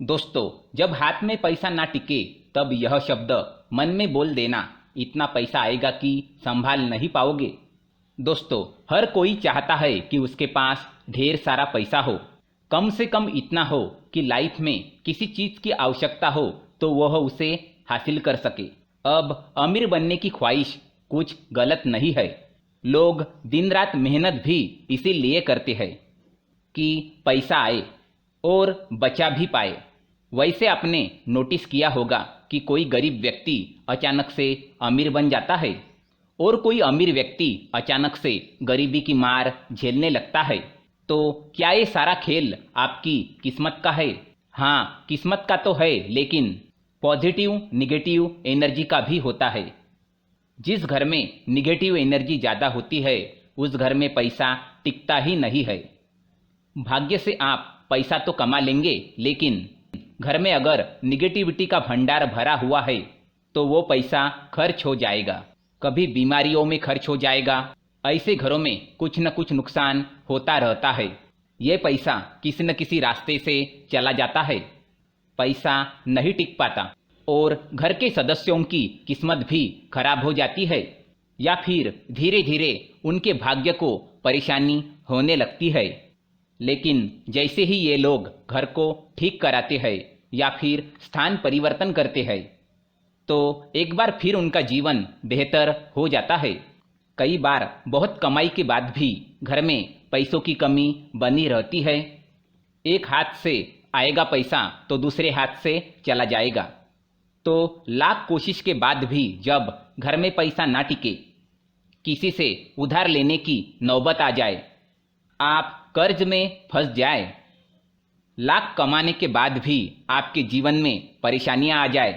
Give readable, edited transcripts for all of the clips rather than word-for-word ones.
दोस्तों, जब हाथ में पैसा ना टिके तब यह शब्द मन में बोल देना, इतना पैसा आएगा कि संभाल नहीं पाओगे। दोस्तों, हर कोई चाहता है कि उसके पास ढेर सारा पैसा हो, कम से कम इतना हो कि लाइफ में किसी चीज की आवश्यकता हो तो वह उसे हासिल कर सके। अब अमीर बनने की ख्वाहिश कुछ गलत नहीं है। लोग दिन रात मेहनत भी इसीलिए करते हैं कि पैसा आए और बचा भी पाए। वैसे आपने नोटिस किया होगा कि कोई गरीब व्यक्ति अचानक से अमीर बन जाता है और कोई अमीर व्यक्ति अचानक से गरीबी की मार झेलने लगता है। तो क्या ये सारा खेल आपकी किस्मत का है? हाँ, किस्मत का तो है, लेकिन पॉजिटिव निगेटिव एनर्जी का भी होता है। जिस घर में निगेटिव एनर्जी ज़्यादा होती है उस घर में पैसा टिकता ही नहीं है। भाग्य से आप पैसा तो कमा लेंगे, लेकिन घर में अगर निगेटिविटी का भंडार भरा हुआ है तो वो पैसा खर्च हो जाएगा, कभी बीमारियों में खर्च हो जाएगा। ऐसे घरों में कुछ न कुछ नुकसान होता रहता है। ये पैसा किसी न किसी रास्ते से चला जाता है, पैसा नहीं टिक पाता और घर के सदस्यों की किस्मत भी खराब हो जाती है, या फिर धीरे धीरे उनके भाग्य को परेशानी होने लगती है। लेकिन जैसे ही ये लोग घर को ठीक कराते हैं या फिर स्थान परिवर्तन करते हैं तो एक बार फिर उनका जीवन बेहतर हो जाता है। कई बार बहुत कमाई के बाद भी घर में पैसों की कमी बनी रहती है। एक हाथ से आएगा पैसा तो दूसरे हाथ से चला जाएगा। तो लाख कोशिश के बाद भी जब घर में पैसा ना टिके, किसी से उधार लेने की नौबत आ जाए, आप कर्ज में फंस जाए, लाख कमाने के बाद भी आपके जीवन में परेशानियां आ जाए,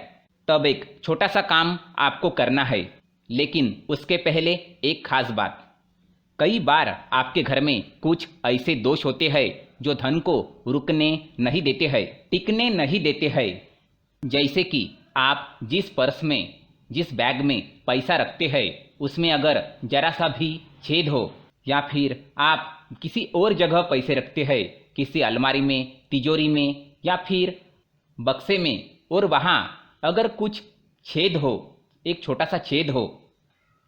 तब एक छोटा सा काम आपको करना है। लेकिन उसके पहले एक खास बात, कई बार आपके घर में कुछ ऐसे दोष होते हैं जो धन को रुकने नहीं देते हैं, टिकने नहीं देते हैं। जैसे कि आप जिस पर्स में, जिस बैग में पैसा रखते हैं उसमें अगर जरा सा भी छेद हो, या फिर आप किसी और जगह पैसे रखते हैं, किसी अलमारी में, तिजोरी में या फिर बक्से में, और वहाँ अगर कुछ छेद हो, एक छोटा सा छेद हो,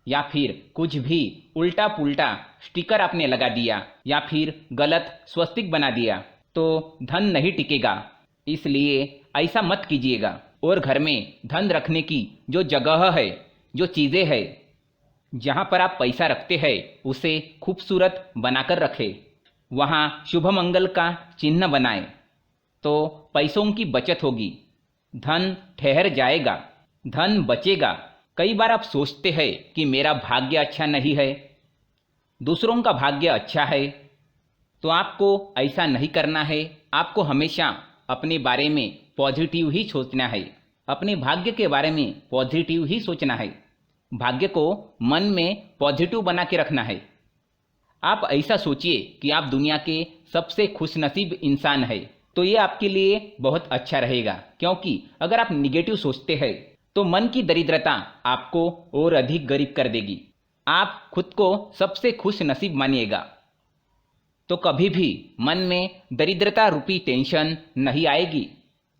या फिर कुछ भी उल्टा पुल्टा स्टिकर आपने लगा दिया या फिर गलत स्वस्तिक बना दिया, तो धन नहीं टिकेगा। इसलिए ऐसा मत कीजिएगा। और घर में धन रखने की जो जगह है, जो चीज़ें हैं, जहाँ पर आप पैसा रखते हैं उसे खूबसूरत बनाकर रखें। वहाँ शुभ मंगल का चिन्ह बनाएं, तो पैसों की बचत होगी, धन ठहर जाएगा, धन बचेगा। कई बार आप सोचते हैं कि मेरा भाग्य अच्छा नहीं है, दूसरों का भाग्य अच्छा है, तो आपको ऐसा नहीं करना है। आपको हमेशा अपने बारे में पॉजिटिव ही सोचना है, अपने भाग्य के बारे में पॉजिटिव ही सोचना है, भाग्य को मन में पॉजिटिव बना के रखना है। आप ऐसा सोचिए कि आप दुनिया के सबसे खुशनसीब इंसान हैं, तो ये आपके लिए बहुत अच्छा रहेगा। क्योंकि अगर आप निगेटिव सोचते हैं तो मन की दरिद्रता आपको और अधिक गरीब कर देगी। आप खुद को सबसे खुश नसीब मानिएगा तो कभी भी मन में दरिद्रता रूपी टेंशन नहीं आएगी।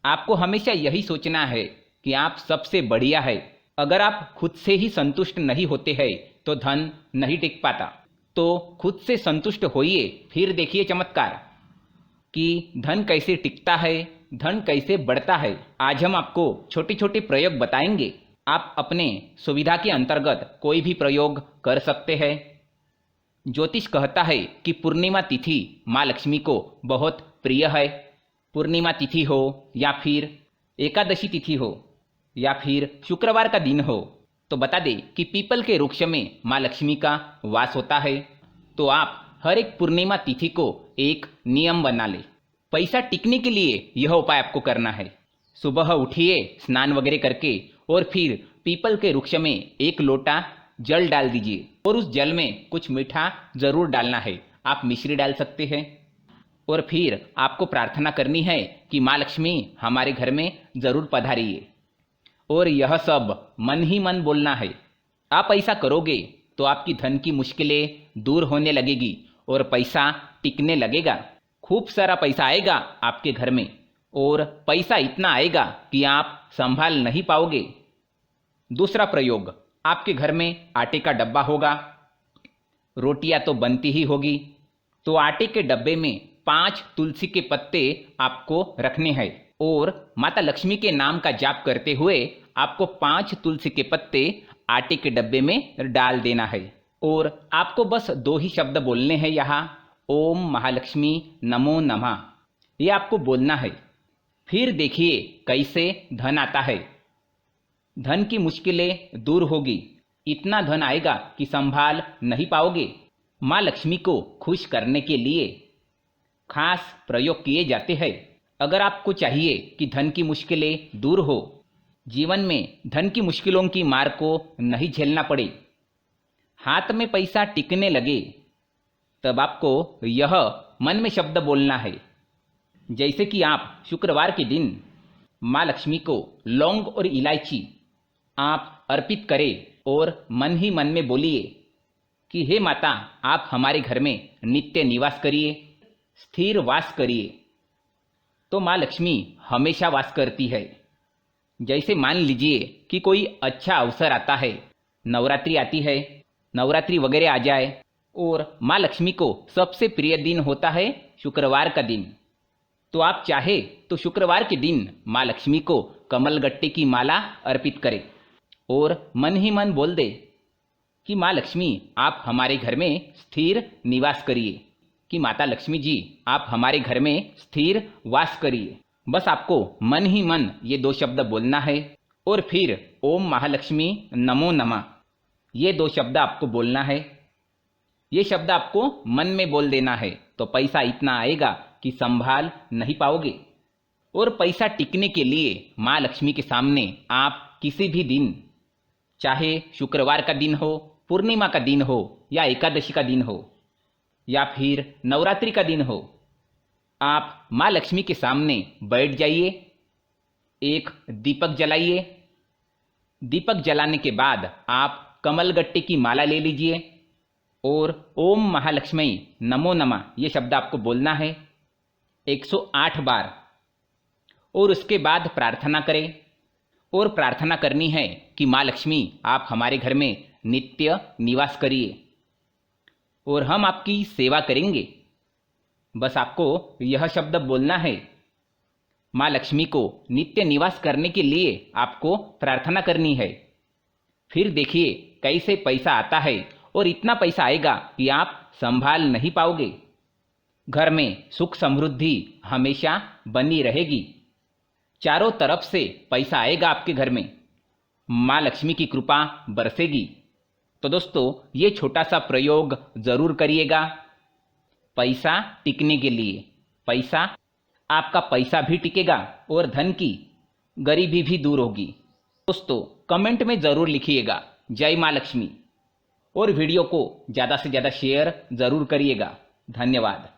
आपको हमेशा यही सोचना है कि आप सबसे बढ़िया है। अगर आप खुद से ही संतुष्ट नहीं होते हैं तो धन नहीं टिक पाता। तो खुद से संतुष्ट होइए, फिर देखिए चमत्कार कि धन कैसे टिकता है, धन कैसे बढ़ता है। आज हम आपको छोटे छोटे प्रयोग बताएंगे। आप अपने सुविधा के अंतर्गत कोई भी प्रयोग कर सकते हैं। ज्योतिष कहता है कि पूर्णिमा तिथि माँ लक्ष्मी को बहुत प्रिय है। पूर्णिमा तिथि हो या फिर एकादशी तिथि हो या फिर शुक्रवार का दिन हो, तो बता दें कि पीपल के वृक्ष में माँ लक्ष्मी का वास होता है। तो आप हर एक पूर्णिमा तिथि को एक नियम बना ले। पैसा टिकने के लिए यह उपाय आपको करना है। सुबह उठिए स्नान वगैरह करके और फिर पीपल के वृक्ष में एक लोटा जल डाल दीजिए और उस जल में कुछ मीठा जरूर डालना है। आप मिश्री डाल सकते हैं। और फिर आपको प्रार्थना करनी है कि माँ लक्ष्मी हमारे घर में जरूर पधारिए। और यह सब मन ही मन बोलना है। आप ऐसा करोगे तो आपकी धन की मुश्किलें दूर होने लगेगी और पैसा टिकने लगेगा। खूब सारा पैसा आएगा आपके घर में और पैसा इतना आएगा कि आप संभाल नहीं पाओगे। दूसरा प्रयोग, आपके घर में आटे का डब्बा होगा, रोटियां तो बनती ही होगी, तो आटे के डब्बे में 5 तुलसी के पत्ते आपको रखने हैं और माता लक्ष्मी के नाम का जाप करते हुए आपको 5 तुलसी के पत्ते आटे के डब्बे में डाल देना है और आपको बस 2 ही शब्द बोलने हैं यहाँ, ओम महालक्ष्मी नमो नमः, ये आपको बोलना है। फिर देखिए कैसे धन आता है। धन की मुश्किलें दूर होगी, इतना धन आएगा कि संभाल नहीं पाओगे। माँ लक्ष्मी को खुश करने के लिए खास प्रयोग किए जाते हैं। अगर आपको चाहिए कि धन की मुश्किलें दूर हो, जीवन में धन की मुश्किलों की मार को नहीं झेलना पड़े, हाथ में पैसा टिकने लगे, तब आपको यह मन में शब्द बोलना है। जैसे कि आप शुक्रवार के दिन माँ लक्ष्मी को लौंग और इलायची आप अर्पित करें और मन ही मन में बोलिए कि हे माता, आप हमारे घर में नित्य निवास करिए, स्थिर वास करिए। तो माँ लक्ष्मी हमेशा वास करती है। जैसे मान लीजिए कि कोई अच्छा अवसर आता है, नवरात्रि आती है, नवरात्रि वगैरह आ जाए और माँ लक्ष्मी को सबसे प्रिय दिन होता है शुक्रवार का दिन, तो आप चाहे तो शुक्रवार के दिन माँ लक्ष्मी को कमलगट्टे की माला अर्पित करें और मन ही मन बोल दे कि माँ लक्ष्मी आप हमारे घर में स्थिर निवास करिए, कि माता लक्ष्मी जी आप हमारे घर में स्थिर वास करिए। बस आपको मन ही मन ये 2 शब्द बोलना है और फिर ओम महालक्ष्मी नमो नमः, ये 2 शब्द आपको बोलना है। ये शब्द आपको मन में बोल देना है तो पैसा इतना आएगा कि संभाल नहीं पाओगे। और पैसा टिकने के लिए माँ लक्ष्मी के सामने आप किसी भी दिन, चाहे शुक्रवार का दिन हो, पूर्णिमा का दिन हो या एकादशी का दिन हो या फिर नवरात्रि का दिन हो, आप माँ लक्ष्मी के सामने बैठ जाइए, एक दीपक जलाइए। दीपक जलाने के बाद आप कमलगट्टे की माला ले लीजिए और ओम महालक्ष्मी नमो नमः ये शब्द आपको बोलना है 108 बार और उसके बाद प्रार्थना करें। और प्रार्थना करनी है कि माँ लक्ष्मी आप हमारे घर में नित्य निवास करिए और हम आपकी सेवा करेंगे। बस आपको यह शब्द बोलना है। माँ लक्ष्मी को नित्य निवास करने के लिए आपको प्रार्थना करनी है। फिर देखिए कैसे पैसा आता है और इतना पैसा आएगा कि आप संभाल नहीं पाओगे। घर में सुख समृद्धि हमेशा बनी रहेगी, चारों तरफ से पैसा आएगा आपके घर में, माँ लक्ष्मी की कृपा बरसेगी। तो दोस्तों ये छोटा सा प्रयोग जरूर करिएगा पैसा टिकने के लिए। पैसा, आपका पैसा भी टिकेगा और धन की गरीबी भी दूर होगी। दोस्तों कमेंट में जरूर लिखिएगा जय माँ लक्ष्मी और वीडियो को ज़्यादा से ज़्यादा शेयर जरूर करिएगा। धन्यवाद।